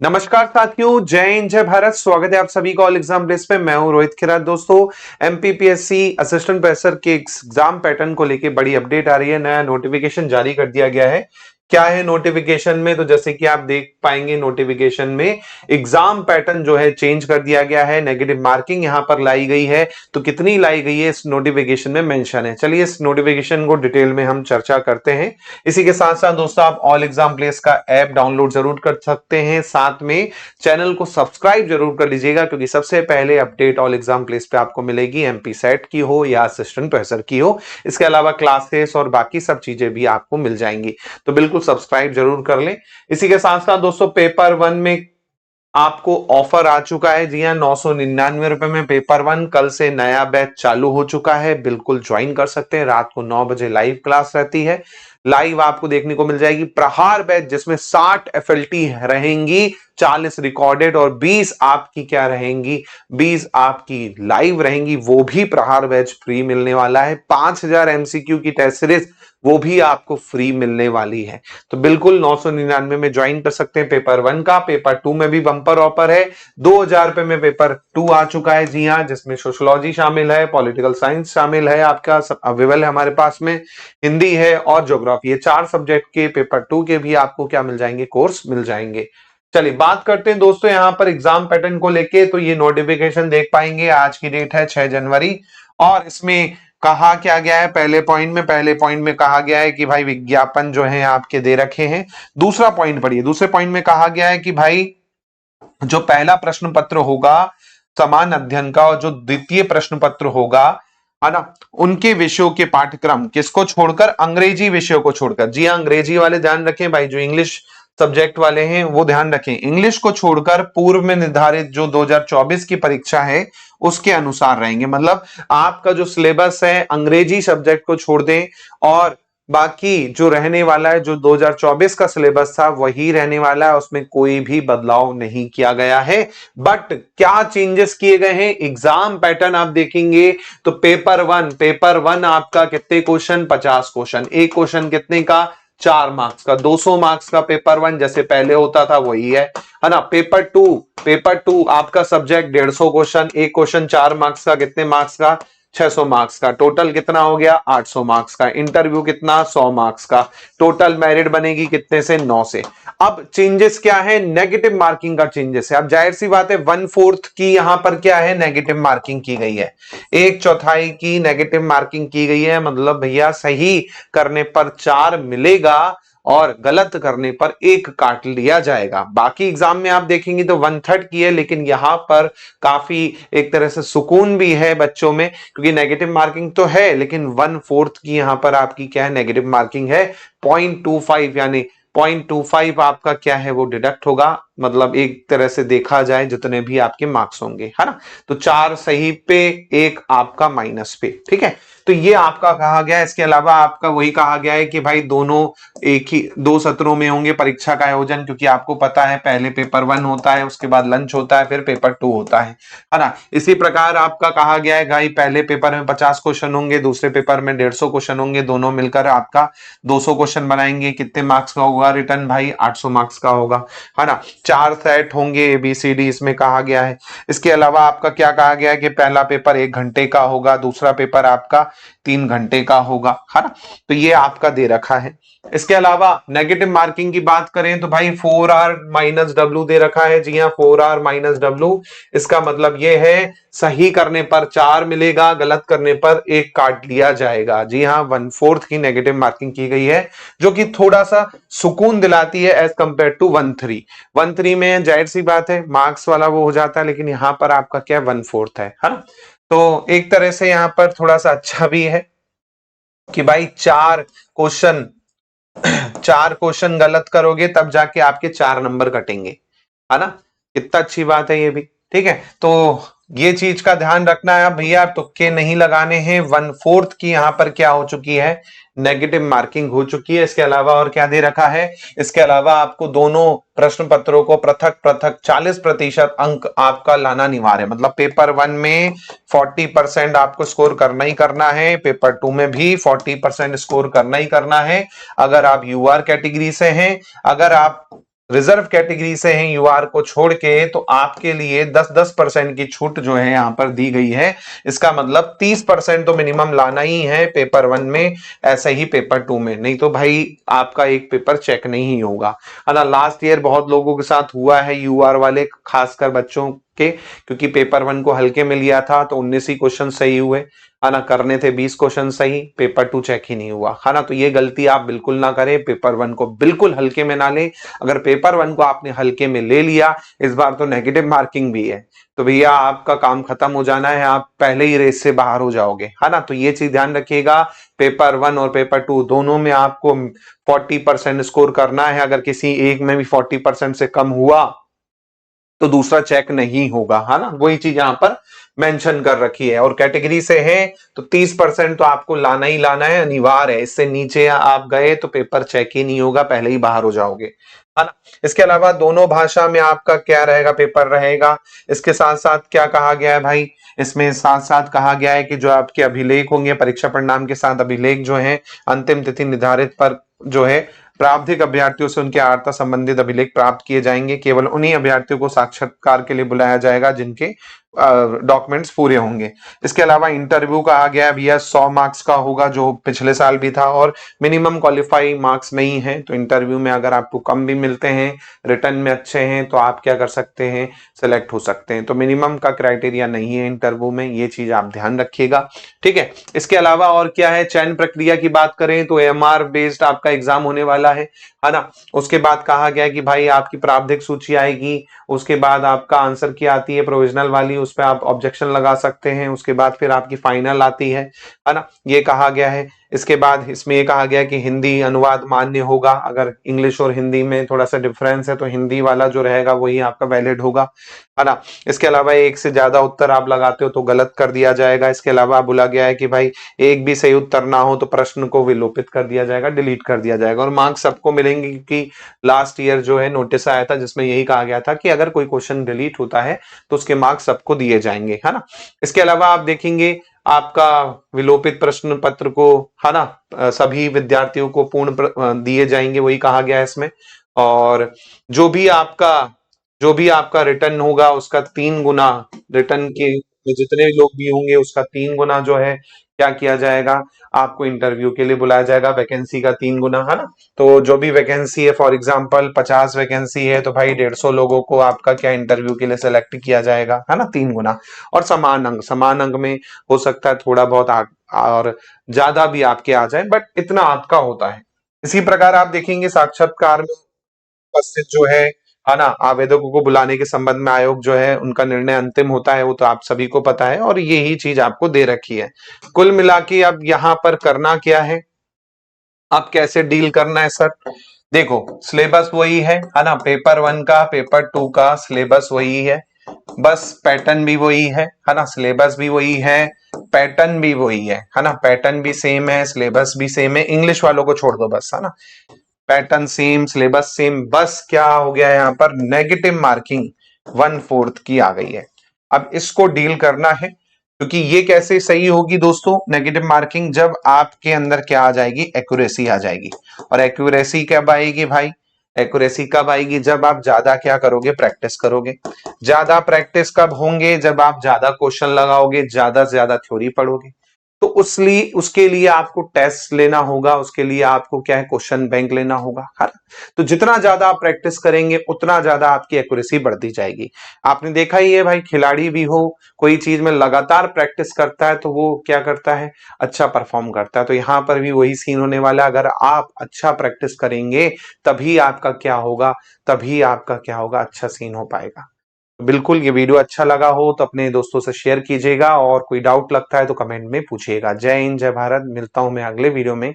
नमस्कार साथियों, जय हिंद जय भारत। स्वागत है आप सभी का ऑल एग्जाम प्लेस पे। मैं हूं रोहित खिरात। दोस्तों, एमपीपीएससी असिस्टेंट प्रोफेसर के एग्जाम पैटर्न को लेके बड़ी अपडेट आ रही है। नया नोटिफिकेशन जारी कर दिया गया है। क्या है नोटिफिकेशन में, तो जैसे कि आप देख पाएंगे नोटिफिकेशन में एग्जाम पैटर्न जो है चेंज कर दिया गया है। नेगेटिव मार्किंग यहां पर लाई गई है, तो कितनी लाई गई है इस नोटिफिकेशन में मेंशन है। चलिए इस नोटिफिकेशन को डिटेल में हम चर्चा करते हैं। इसी के साथ साथ दोस्तों, आप ऑल एग्जाम प्लेस का ऐप डाउनलोड जरूर कर सकते हैं। साथ में चैनल को सब्सक्राइब जरूर कर लीजिएगा, क्योंकि सबसे पहले अपडेट ऑल एग्जाम प्लेस पे आपको मिलेगी, एमपी सेट की हो या असिस्टेंट प्रोफेसर की हो। इसके अलावा क्लासेस और बाकी सब चीजें भी आपको मिल जाएंगी, तो बिल्कुल सब्सक्राइब जरूर कर लें। इसी के साथ साथ दोस्तों, पेपर 1 में आपको ऑफर आ चुका है। जी हाँ, 999 रुपए में पेपर 1। कल से नया बैच चालू हो चुका है, बिल्कुल ज्वाइन कर सकते हैं। रात को 9 बजे लाइव क्लास रहती है। लाइव आपको देखने को मिल जाएगी प्रहार बैच, जिसमें 60 एफएलटी रहेंगी, 40 रिकॉर्डेड और 20 आपकी क्या रहेंगी, 20 आपकी लाइव रहेंगी। वो भी प्रहार बैच फ्री मिलने वाला है। 5000 एमसीक्यू की टेस्ट सीरीज वो भी आपको फ्री मिलने वाली है। तो बिल्कुल 999 में ज्वाइन कर सकते हैं पेपर 1 का। पेपर 2 में भी बंपर ऑफर है। 2000 रुपए में पेपर 2 आ चुका है। जी हाँ, जिसमें सोशियोलॉजी शामिल है, पॉलिटिकल साइंस शामिल है, आपका अवेलेबल है हमारे पास में। हिंदी है और ज्योग्राफी, ये 4 सब्जेक्ट के पेपर 2 के भी आपको क्या मिल जाएंगे, कोर्स मिल जाएंगे। चलिए बात करते हैं दोस्तों यहां पर एग्जाम पैटर्न को लेके। तो ये नोटिफिकेशन देख पाएंगे, आज की डेट है 6 जनवरी, और इसमें कहा क्या गया है पहले पॉइंट में कहा गया है कि भाई विज्ञापन जो है आपके दे रखे हैं। दूसरा पॉइंट पढ़िए। दूसरे पॉइंट में कहा गया है कि भाई जो पहला प्रश्न पत्र होगा समान अध्ययन का, और जो द्वितीय प्रश्न पत्र होगा, है ना, उनके विषयों के पाठ्यक्रम किसको छोड़कर, अंग्रेजी विषयों को छोड़कर। जी हाँ, अंग्रेजी वाले ध्यान रखें भाई, जो इंग्लिश सब्जेक्ट वाले हैं वो ध्यान रखें। इंग्लिश को छोड़कर पूर्व में निर्धारित जो 2024 की परीक्षा है उसके अनुसार रहेंगे। मतलब आपका जो सिलेबस है अंग्रेजी सब्जेक्ट को छोड़ दें, और बाकी जो रहने वाला है, जो 2024 का सिलेबस था वही रहने वाला है। उसमें कोई भी बदलाव नहीं किया गया है। बट क्या चेंजेस किए गए हैं, एग्जाम पैटर्न आप देखेंगे तो पेपर वन आपका कितने क्वेश्चन, 50 क्वेश्चन। एक क्वेश्चन कितने का, 4 मार्क्स का। 200 मार्क्स का पेपर 1 जैसे पहले होता था वही है ना। पेपर टू आपका सब्जेक्ट 150 क्वेश्चन, एक क्वेश्चन 4 मार्क्स का, कितने मार्क्स का, 600 मार्क्स का। टोटल कितना हो गया, 800 मार्क्स का। इंटरव्यू कितना, 100 मार्क्स का। टोटल मेरिट बनेगी कितने से, 9 से। अब चेंजेस क्या है, नेगेटिव मार्किंग का चेंजेस है। अब जाहिर सी बात है 1/4 की यहां पर क्या है, नेगेटिव मार्किंग की गई है। 1/4 की नेगेटिव मार्किंग की गई है। मतलब भैया सही करने पर 4 मिलेगा और गलत करने पर 1 काट लिया जाएगा। बाकी एग्जाम में आप देखेंगे तो 1/3 की है, लेकिन यहां पर काफी एक तरह से सुकून भी है बच्चों में, क्योंकि नेगेटिव मार्किंग तो है लेकिन 1/4 की यहां पर आपकी क्या है, नेगेटिव मार्किंग है। 0.25 यानी 0.25 आपका क्या है, वो डिडक्ट होगा। मतलब एक तरह से देखा जाए जितने भी आपके मार्क्स होंगे, है ना, तो 4 सही पे 1 आपका माइनस पे। ठीक है, तो ये आपका कहा गया है। इसके अलावा आपका वही कहा गया है कि भाई दोनों एक ही 2 सत्रों में होंगे परीक्षा का आयोजन, क्योंकि आपको पता है पहले पेपर 1 होता है, उसके बाद लंच होता है, फिर पेपर 2 होता है ना। इसी प्रकार आपका कहा गया है भाई पहले पेपर में 50 क्वेश्चन होंगे, दूसरे पेपर में 150 क्वेश्चन होंगे, दोनों मिलकर आपका 200 क्वेश्चन बनाएंगे। कितने मार्क्स का होगा रिटर्न भाई, 800 मार्क्स का होगा, है ना। 4 सेट होंगे ABCD इसमें कहा गया है। इसके अलावा आपका क्या कहा गया है कि पहला पेपर 1 घंटे का होगा, दूसरा पेपर आपका 3 घंटे का होगा, है ना। तो ये आपका दे रखा है। इसके अलावा नेगेटिव मार्किंग की बात करें तो भाई 4R माइनस W दे रखा है। जी हाँ, 4R माइनस W। इसका मतलब ये है सही करने पर 4 मिलेगा, गलत करने पर 1 काट लिया जाएगा। जी हाँ, 1/4 की नेगेटिव मार्किंग की गई है, जो कि थोड़ा सा सुकून दिलाती है एज कंपेयर टू 1/3। 1/3 में जाहिर सी बात है मार्क्स वाला वो हो जाता है, लेकिन यहां पर आपका क्या 1/4 है ना। तो एक तरह से यहां पर थोड़ा सा अच्छा भी है कि भाई 4 क्वेश्चन गलत करोगे तब जाके आपके 4 नंबर कटेंगे, है ना। कितना अच्छी बात है ये भी। ठीक है, तो ये चीज का ध्यान रखना है भैया, तुक्के नहीं लगाने हैं। 1/4 की यहां पर क्या हो चुकी है, नेगेटिव मार्किंग हो चुकी है। इसके अलावा और क्या दे रखा है, इसके अलावा आपको दोनों प्रश्न पत्रों को पृथक पृथक 40% अंक आपका लाना अनिवार्य है। मतलब पेपर 1 में 40% आपको स्कोर करना ही करना है, पेपर 2 में भी 40% स्कोर करना ही करना है। अगर आप यूआर कैटेगरी से हैं, अगर आप रिजर्व कैटेगरी से हैं यूआर को छोड़ के, तो आपके लिए 10-10% की छूट जो है यहां पर दी गई है। इसका मतलब 30% तो मिनिमम लाना ही है पेपर 1 में, ऐसे ही पेपर 2 में, नहीं तो भाई आपका एक पेपर चेक नहीं होगा, है ना। लास्ट ईयर बहुत लोगों के साथ हुआ है, यूआर वाले खासकर बच्चों के, क्योंकि पेपर 1 को हल्के में लिया था तो 19 ही क्वेश्चन सही हुए, है ना। करने थे 20 क्वेश्चन सही, पेपर 2 चेक ही नहीं हुआ, है ना। तो ये गलती आप बिल्कुल ना करें, पेपर 1 को बिल्कुल हल्के में ना लें। अगर पेपर 1 को आपने हल्के में ले लिया, इस बार तो नेगेटिव मार्किंग भी है, तो भैया आपका काम खत्म हो जाना है, आप पहले ही रेस से बाहर हो जाओगे, है ना। तो ये चीज ध्यान रखिएगा, पेपर 1 और पेपर 2 दोनों में आपको 40% स्कोर करना है। अगर किसी एक में भी 40% से कम हुआ तो दूसरा चेक नहीं होगा, है ना। वही चीज यहां पर मेंशन कर रखी है। और कैटेगरी से है तो 30% तो आपको लाना ही लाना है, अनिवार्य है। इससे नीचे आप गए तो पेपर चेक ही नहीं होगा, पहले ही बाहर हो जाओगे, है ना। इसके अलावा दोनों भाषा में आपका क्या रहेगा, पेपर रहेगा। इसके साथ साथ क्या कहा गया है भाई, इसमें साथ साथ कहा गया है कि जो आपके अभिलेख होंगे, परीक्षा परिणाम के साथ अभिलेख जो है अंतिम तिथि निर्धारित पर जो है प्रावधिक अभ्यर्थियों से उनके आर्ता संबंधित अभिलेख प्राप्त किए जाएंगे। केवल उन्हीं अभ्यर्थियों को साक्षात्कार के लिए बुलाया जाएगा जिनके डॉक्यूमेंट्स पूरे होंगे। इसके अलावा इंटरव्यू कहा गया भैया 100 मार्क्स का होगा, जो पिछले साल भी था, और मिनिमम क्वालिफाई मार्क्स नहीं है। तो इंटरव्यू में अगर आपको कम भी मिलते हैं, रिटर्न में अच्छे हैं, तो आप क्या कर सकते हैं, सिलेक्ट हो सकते हैं। तो मिनिमम का क्राइटेरिया नहीं है इंटरव्यू में, ये चीज आप ध्यान रखिएगा, ठीक है। इसके अलावा और क्या है, चयन प्रक्रिया की बात करें तो एमआर बेस्ड आपका एग्जाम होने वाला है ना। उसके बाद कहा गया कि भाई आपकी प्रारंभिक सूची आएगी, उसके बाद आपका आंसर की आती है प्रोविजनल वाली, उस पर आप ऑब्जेक्शन लगा सकते हैं, उसके बाद फिर आपकी फाइनल आती है ना, ये कहा गया है। इसके बाद इसमें ये कहा गया कि हिंदी अनुवाद मान्य होगा, अगर इंग्लिश और हिंदी में थोड़ा सा डिफरेंस है तो हिंदी वाला जो रहेगा वही आपका वैलिड होगा, है ना। इसके अलावा एक से ज्यादा उत्तर आप लगाते हो तो गलत कर दिया जाएगा। इसके अलावा बोला गया है कि भाई एक भी सही उत्तर ना हो तो प्रश्न को विलोपित कर दिया जाएगा, डिलीट कर दिया जाएगा। और मार्क्स सबको मिलेंगे, क्योंकि लास्ट ईयर जो है नोटिस आया था जिसमें यही कहा गया था कि अगर कोई क्वेश्चन डिलीट होता है तो उसके मार्क्स सबको दिए जाएंगे, है ना। इसके अलावा आप देखेंगे आपका विलोपित प्रश्न पत्र को, है ना, सभी विद्यार्थियों को दिए जाएंगे, वही कहा गया है इसमें। और जो भी आपका रिटर्न होगा उसका 3 गुना, रिटर्न के में जितने लोग भी होंगे उसका 3 गुना जो है क्या किया जाएगा, आपको इंटरव्यू के लिए बुलाया जाएगा, वैकेंसी का 3 गुना, है ना। तो जो भी वैकेंसी है, फॉर एग्जांपल 50 वैकेंसी है तो भाई 150 लोगों को आपका क्या इंटरव्यू के लिए सेलेक्ट किया जाएगा, है ना, 3 गुना। और समान अंक में हो सकता है थोड़ा बहुत और ज्यादा भी आपके आ जाए, बट इतना आपका होता है। इसी प्रकार आप देखेंगे साक्षात्कार में उपस्थित जो है ना, आवेदकों को बुलाने के संबंध में आयोग जो है उनका निर्णय अंतिम होता है, वो तो आप सभी को पता है, और यही चीज आपको दे रखी है। कुल मिला के अब यहाँ पर करना क्या है, अब कैसे डील करना है सर। देखो सिलेबस वही है ना, पेपर 1 का पेपर 2 का सिलेबस वही है, बस पैटर्न भी वही है ना, सिलेबस भी वही है, पैटर्न भी वही है ना, पैटर्न भी सेम है, सिलेबस भी सेम है, इंग्लिश वालों को छोड़ दो बस, है ना। पैटर्न सेम, सिलेबस सेम, बस क्या हो गया है यहाँ पर, नेगेटिव मार्किंग 1/4 की आ गई है। अब इसको डील करना है, क्योंकि ये कैसे सही होगी दोस्तों नेगेटिव मार्किंग, जब आपके अंदर क्या आ जाएगी, एक्यूरेसी आ जाएगी। और एक्यूरेसी कब आएगी भाई, एक्यूरेसी कब आएगी, जब आप ज्यादा क्या करोगे, प्रैक्टिस करोगे। ज्यादा प्रैक्टिस कब होंगे, जब आप ज्यादा क्वेश्चन लगाओगे, ज्यादा से ज्यादा थ्योरी पढ़ोगे। तो उसके लिए आपको टेस्ट लेना होगा, उसके लिए आपको क्या है, क्वेश्चन बैंक लेना होगा, है ना। तो जितना ज्यादा आप प्रैक्टिस करेंगे उतना ज्यादा आपकी एक्यूरेसी बढ़ती जाएगी। आपने देखा ही है भाई, खिलाड़ी भी हो, कोई चीज में लगातार प्रैक्टिस करता है तो वो क्या करता है, अच्छा परफॉर्म करता है। तो यहां पर भी वही सीन होने वाला है, अगर आप अच्छा प्रैक्टिस करेंगे तभी आपका क्या होगा, अच्छा सीन हो पाएगा। बिल्कुल, ये वीडियो अच्छा लगा हो तो अपने दोस्तों से शेयर कीजिएगा, और कोई डाउट लगता है तो कमेंट में पूछिएगा। जय हिंद, जय भारत, मिलता हूं मैं अगले वीडियो में।